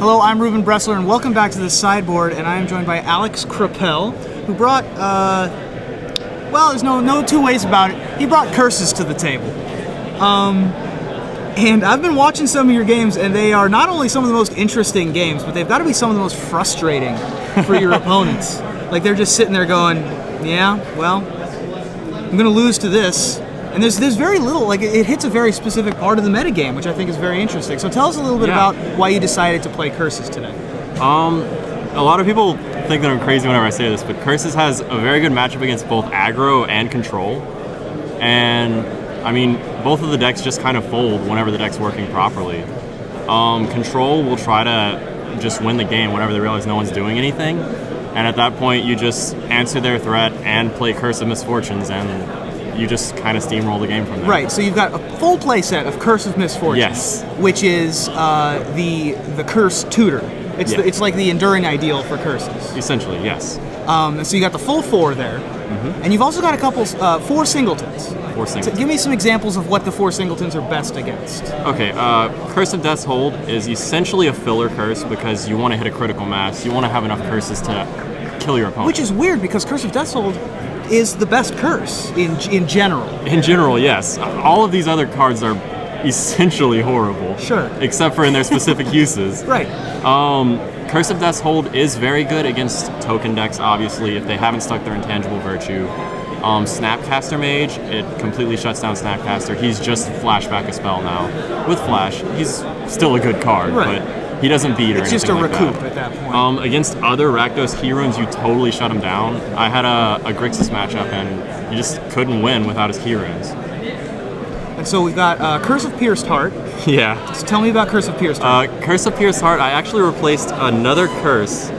Hello, I'm Ruben Bressler, and welcome back to the sideboard. And I am joined by Alex Crappel, who brought, well, there's no two ways about it. He brought curses to the table. And I've been watching some of your games, and they are not only some of the most interesting games, but they've got to be some of the most frustrating for your opponents. Like, they're just sitting there going, yeah, well, I'm going to lose to this. And there's very little, like, it hits a very specific part of the metagame, which I think is very interesting. So tell us a little bit about why you decided to play Curses today. A lot of people think that I'm crazy whenever I say this, but Curses has a very good matchup against both aggro and control. And, I mean, both of the decks just kind of fold whenever the deck's working properly. Control will try to just win the game whenever they realize no one's doing anything. And at that point, you just answer their threat and play Curse of Misfortunes, and you just kind of steamroll the game from there. Right, so you've got a full play set of Curse of Misfortunes. Yes. Which is the Curse Tutor. It's like the enduring ideal for curses. Essentially, yes. So you got the full 4 there. And you've also got a couple, 4 singletons. 4 singletons. So give me some examples of what the 4 singletons are best against. Okay, Curse of Death's Hold is essentially a filler curse because you want to hit a critical mass. You want to have enough curses to kill your opponent. Which is weird because Curse of Death's Hold is the best curse in general. In general, yes. All of these other cards are essentially horrible. Sure. Except for in their specific uses. Right. Curse of Death's Hold is very good against token decks, obviously, if they haven't stuck their Intangible Virtue. Snapcaster Mage, it completely shuts down Snapcaster. He's just flashback a spell now. With Flash, he's still a good card, but he doesn't beat or anything like that. It's just a recoup at that point. Against other Rakdos Keyrunes, you totally shut him down. I had a Grixis matchup, and you just couldn't win without his Keyrunes. And so we've got Curse of Pierced Heart. Yeah. So tell me about Curse of Pierced Heart. Curse of Pierced Heart, I actually replaced another curse.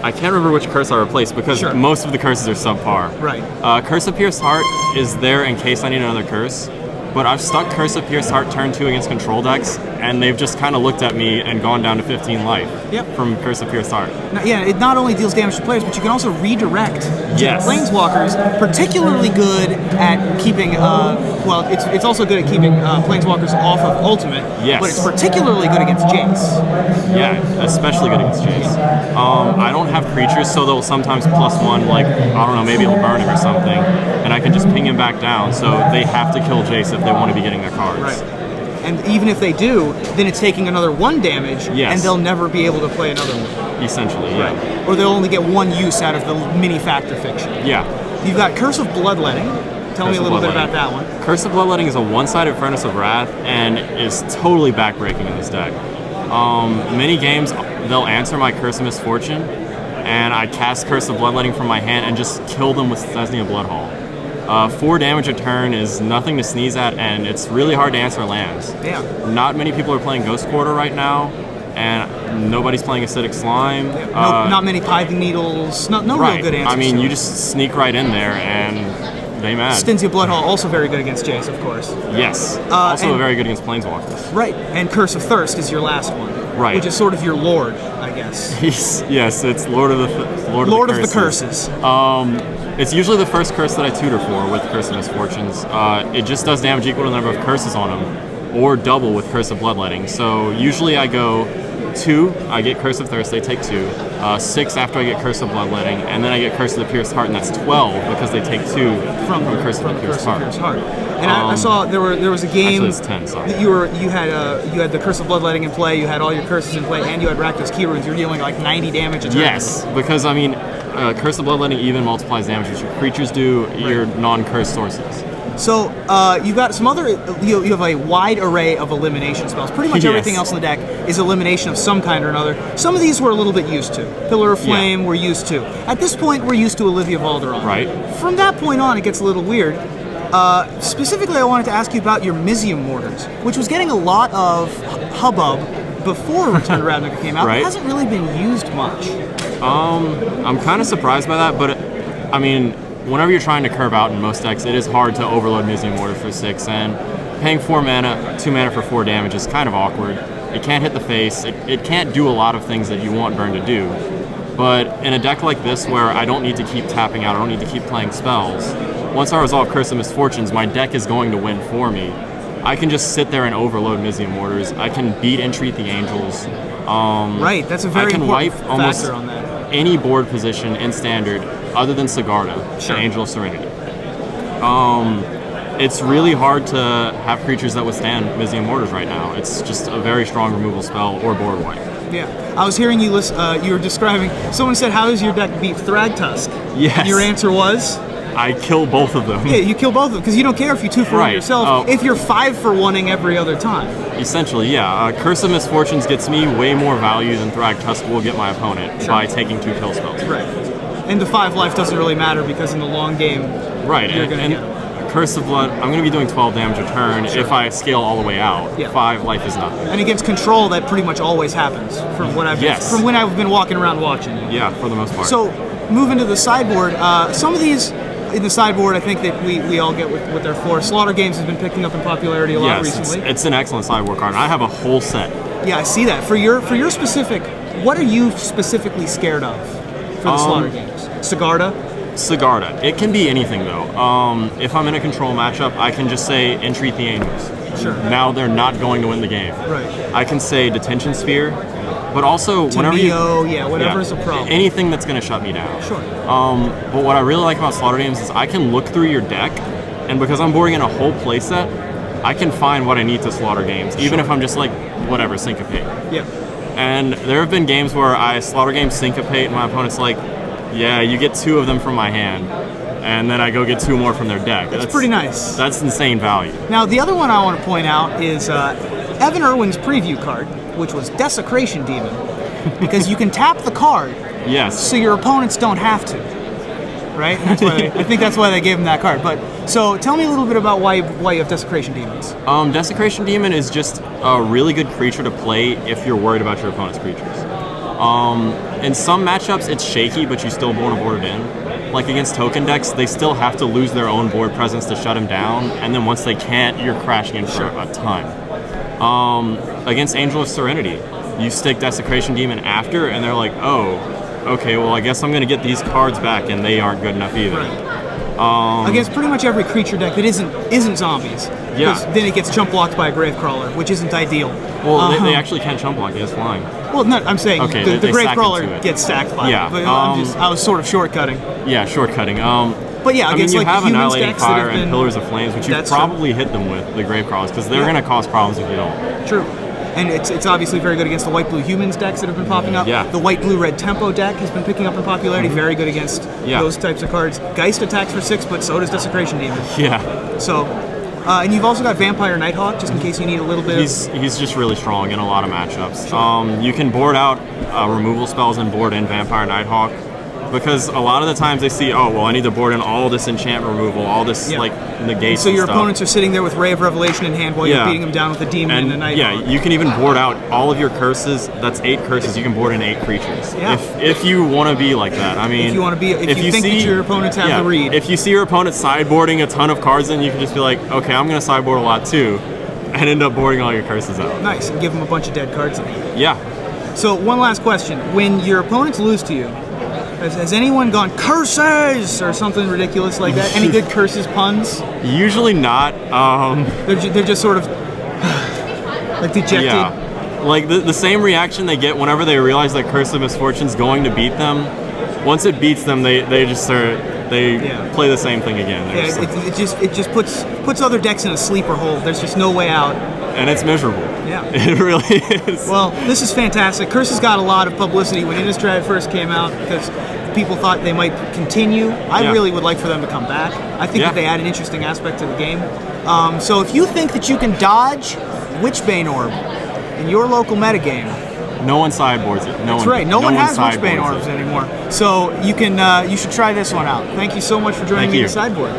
I can't remember which curse I replaced because most of the curses are subpar. Right. Curse of Pierced Heart is there in case I need another curse. But I've stuck Curse of Pierced Heart turn 2 against control decks, and they've just kind of looked at me and gone down to 15 life from Curse of Pierced Heart. Now, yeah, it not only deals damage to players, but you can also redirect Planeswalkers, particularly good at keeping, well, it's also good at keeping Planeswalkers off of Ultimate, but it's particularly good against Jace. Yeah, especially good against Jace. I don't have creatures, so they'll sometimes +1, like, I don't know, maybe it'll burn him or something, and I can just ping him back down, so they have to kill Jace if they want to be getting their cards. Right. And even if they do, then it's taking another 1 damage, and they'll never be able to play another one. Essentially, yeah. Right. Or they'll only get 1 use out of the mini Factor Fiction. Yeah. You've got Curse of Bloodletting. Tell me a little bit about that one. Curse of Bloodletting is a 1-sided Furnace of Wrath, and is totally backbreaking in this deck. Many games, they'll answer my Curse of Misfortune, and I cast Curse of Bloodletting from my hand and just kill them with Thesnia Bloodhaul. 4 damage a turn is nothing to sneeze at, and it's really hard to answer lands. Yeah. Not many people are playing Ghost Quarter right now, and nobody's playing Acidic Slime. Not many Pithing Needles. No real good answers. I mean, you just sneak right in there, and they mad. Thesnia Bloodhaul, also very good against Jace, of course. Yes. Also very good against Planeswalkers. Right. And Curse of Thirst is your last one. Right. Which is sort of your lord, I guess. Yes, it's Lord of the Curses. It's usually the first curse that I tutor for with Curse of Misfortunes. It just does damage equal to the number of curses on them, or double with Curse of Bloodletting. So usually I go 2, I get Curse of Thirst, they take 2. 6 after I get Curse of Bloodletting, and then I get Curse of the Pierced Heart, and that's 12 because they take 2 from Curse of the Pierced Heart. And I saw there was a game. Actually, it's 10. Sorry. You had the Curse of Bloodletting in play. You had all your curses in play, and you had Rakdos Keyrunes. You're dealing like 90 damage a turn. Yes, because I mean, Curse of Bloodletting even multiplies damage as your creatures do, your non-cursed sources. So you've got some other. You have a wide array of elimination spells. Pretty much everything else in the deck is elimination of some kind or another. Some of these we're a little bit used to. Pillar of Flame we're used to. At this point, we're used to Olivia Valderon. Right. From that point on, it gets a little weird. Specifically, I wanted to ask you about your Mizzium Mortars, which was getting a lot of hubbub before Return to Ravnica came out. It hasn't really been used much. I'm kind of surprised by that, but I mean, whenever you're trying to curve out in most decks, it is hard to overload Mizzium Mortar for 6, and paying 4 mana, 2 mana for 4 damage is kind of awkward. It can't hit the face, it can't do a lot of things that you want Burn to do. But in a deck like this where I don't need to keep tapping out, I don't need to keep playing spells, once I resolve Curse of Misfortunes, my deck is going to win for me. I can just sit there and overload Mizzy Mortars. I can beat and treat the Angels. Right, that's a very important wipe almost factor on that. any board position in Standard other than Sigarda Sure. and Angel of Serenity. It's really hard to have creatures that withstand Mizzy Mortars right now. It's just a very strong removal spell or board wipe. Yeah, I was hearing you you were describing. Someone said, "How does your deck beat Thragtusk?" Yes. And your answer was, I kill both of them. "Yeah, you kill both of them because you don't care if you 2 for 1 Right. yourself. If you're 5 for 1ing every other time." Essentially, yeah. Curse of Misfortunes gets me way more value than Thragtusk will get my opponent by taking 2 kill spells. Right. And the 5 life doesn't really matter because in the long game, Right, you're gonna and get 'em. Curse of Blood, I'm going to be doing 12 damage a turn if I scale all the way out. Yeah. 5 life is nothing. And against control, that pretty much always happens from what from when I've been walking around watching. Yeah, for the most part. So, moving to the sideboard, some of these in the sideboard, I think that we all get what they're for. Slaughter Games has been picking up in popularity a lot recently. It's an excellent sideboard card. I have a whole set. Yeah, I see that. For your specific, what are you specifically scared of for the Slaughter Games? Sigarda? Sigarda. It can be anything though. If I'm in a control matchup, I can just say entreat the Angels. Sure. Now they're not going to win the game. Right. I can say Detention Sphere, but also whenever whatever's a problem. anything that's going to shut me down. Sure. But what I really like about Slaughter Games is I can look through your deck, and because I'm boarding in a whole playset, I can find what I need to Slaughter Games, even if I'm just like, whatever, Syncopate. Yeah. And there have been games where I Slaughter Games Syncopate, and my opponent's like, yeah, you get 2 of them from my hand, and then I go get 2 more from their deck. That's pretty nice. That's insane value. Now, the other one I want to point out is Evan Irwin's preview card, which was Desecration Demon, because you can tap the card Yes. so your opponents don't have to, right? And that's why I think that's why they gave him that card. But so tell me a little bit about why you have Desecration Demons. Desecration Demon is just a really good creature to play if you're worried about your opponent's creatures. In some matchups, it's shaky, but you still want to board it in. Like against token decks, they still have to lose their own board presence to shut him down, and then once they can't, you're crashing in for a ton. Against Angel of Serenity, you stick Desecration Demon after, and they're like, oh, okay, well, I guess I'm going to get these cards back, and they aren't good enough either. Right. Against pretty much every creature deck that isn't zombies. Yeah. Then it gets chump blocked by a Gravecrawler, which isn't ideal. Well, they actually can't chump block, he has flying. Well, no, I'm saying Okay, the they stack into Gravecrawler it. gets stacked by Yeah, it. But I was sort of shortcutting. Yeah, shortcutting. But yeah, I mean, against you like have humans Annihilating decks that have Fire and been- Pillars of Flames, which you That's probably hit them with, the Gravecrawlers, because they're going to cause problems if you don't. True. And it's obviously very good against the white-blue humans decks that have been popping up. Yeah. The white-blue-red tempo deck has been picking up in popularity. Very good against those types of cards. Geist attacks for 6, but so does Desecration Demon. Yeah. So, and you've also got Vampire Nighthawk, just in case you need a little bit He's just really strong in a lot of matchups. You can board out removal spells and board in Vampire Nighthawk, because a lot of the times they see, oh, well, I need to board in all this enchant removal, all this like negates. So your and stuff. opponents are sitting there with Ray of Revelation in hand while you're beating them down with a demon and a Nighthawk. Yeah, you can even board out all of your curses. That's 8 curses. You can board in 8 creatures. Yeah. If you want to be like that. I mean, If you want to be, if you think that your opponents have the read. If you see your opponent sideboarding a ton of cards, then you can just be like, okay, I'm going to sideboard a lot too, and end up boarding all your curses out. Nice, and give them a bunch of dead cards. Yeah. So one last question: when your opponents lose to you, has anyone gone curses or something ridiculous like that? Any good curses puns? Usually not. They're just sort of like dejected. Yeah. Like the same reaction they get whenever they realize that Curse of Misfortune's going to beat them. Once it beats them, they just start play the same thing again. It just puts other decks in a sleeper hold. There's just no way out. And it's miserable. Yeah. It really is. Well, this is fantastic. Curse has got a lot of publicity when Innistrad first came out because people thought they might continue. I really would like for them to come back. I think that they add an interesting aspect to the game. So if you think that you can dodge Witchbane Orb in your local metagame, no one sideboards it. That's right. No one has Witchbane Orbs anymore. So you should try this one out. Thank you so much for joining me in the sideboard.